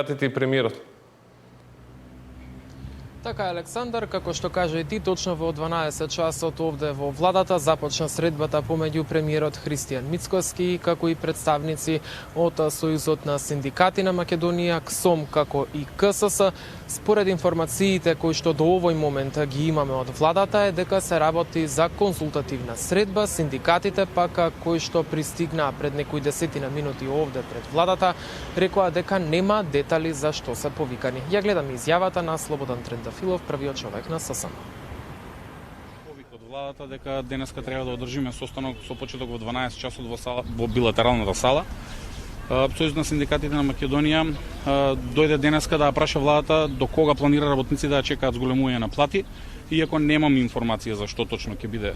и премиерот. Така, Александар, како што кажа и ти, точно во 12 часот овде во владата започна средбата помеѓу премиерот Христијан Мицкоски, како и представници од Сојузот на синдикати на Македонија, КСОМ, како и КСС. Според информациите кои што до овој момент ги имаме од владата е дека се работи за консултативна средба. Синдикатите пак кои што пристигнаа пред некои десетина минути овде пред владата, рекоа дека нема детали за што се повикани. Ја гледаме изјавата на Слободан Трендафилов, првиот човек на ССМ. Повик од владата дека денеска треба да одржиме состанок со почеток во 12 часот во билатералната сала. Сојуз на синдикатите на Македонија дојде денеска да ја праша владата до кога планира работници да чекаат зголемување на плати, иако немам информација за што точно ќе биде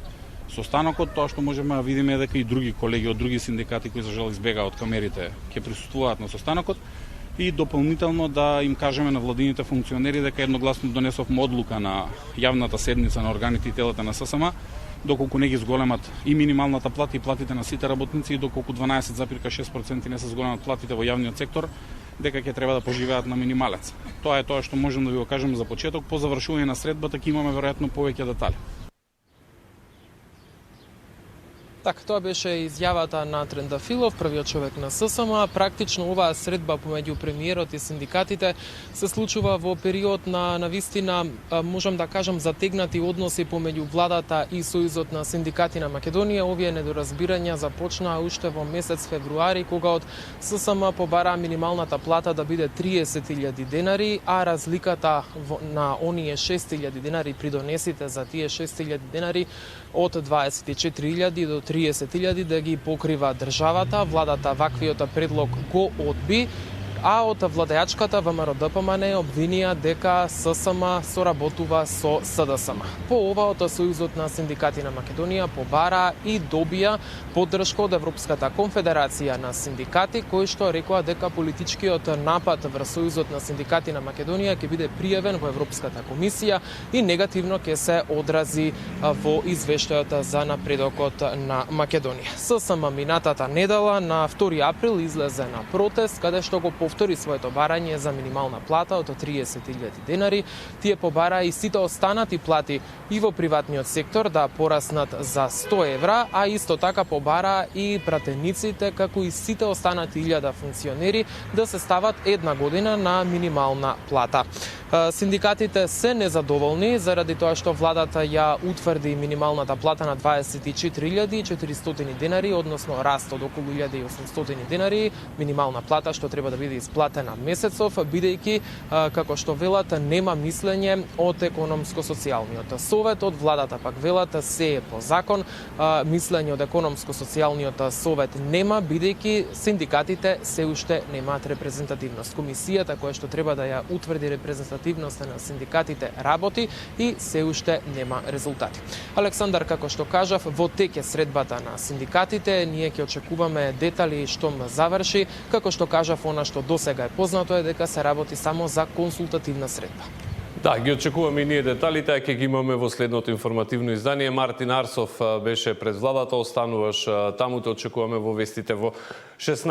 состанокот. Тоа што можеме да видиме е дека и други колеги од други синдикати кои за жал избегаа од камерите ќе присуствуваат на состанокот и дополнително да им кажеме на владините функционери дека едногласно донесовме одлука на јавната седница на органите и телата на ССМ, доколку не ги зголемат и минималната плата и платите на сите работници и доколку 12,6% не се зголемат платите во јавниот сектор, дека ќе треба да поживеат на минималец. Тоа е тоа што можем да ви го кажем за почеток. По завршување на средбата ќе имаме веројатно повеќе детали. Така, тоа беше изјавата на Трендафилов, првиот човек на ССМ. Практично оваа средба помеѓу премиерот и синдикатите се случува во период на навистина, можам да кажам, затегнати односи помеѓу владата и Сојузот на синдикати на Македонија. Овие недоразбирања започнаа уште во месец февруари, кога од ССМ побараа минималната плата да биде 30.000 денари, а разликата на оние 6.000 денари, придонесите за тие 6.000 денари од 24.000 до 30.000 да ги покрива државата. Владата ваквиот предлог го одби, а од владеачката ВМРО-ДПМН обвинија дека ССМ соработува со СДСМ. По ова од Сојузот на синдикати на Македонија побара и добија поддршка од Европската конфедерација на синдикати, кои што рекоа дека политичкиот напад врз Сојузот на синдикати на Македонија ќе биде пријавен во Европската комисија и негативно ќе се одрази во извештајот за напредокот на Македонија. ССМ минатата недела на 2 април излезе на протест, каде што го повтори своето барање за минимална плата од 30.000 денари. Тие побара и сите останати плати и во приватниот сектор да пораснат за 100 евра, а исто така побара и пратениците, како и сите останати 1000 функционери да се стават една година на минимална плата. Синдикатите се незадоволни заради тоа што владата ја утврди минималната плата на 24.400 денари, односно раст од околу 1.800 денари, минимална плата што треба да биде исплатена месецов, бидејќи, како што велат, нема мислење од економско-социјалниот совет. Од владата пак велат се е по закон, мислење од економско-социјалниот совет нема, бидејќи синдикатите се уште немаат репрезентативност. Комисијата која што треба да ја утврди репрезентативноста на синдикатите работи и се уште нема резултати. Александар, како што кажав, во тек е средбата на синдикатите, ние ќе очекуваме детали штом заврши. Како што кажав, она што досега е познато е дека се работи само за консултативна средба. Да, ги очекуваме и ние деталите, а ќе ги имаме во следното информативно издание. Мартин Арсов беше пред владата, остануваш таму, те очекуваме во вестите во 16.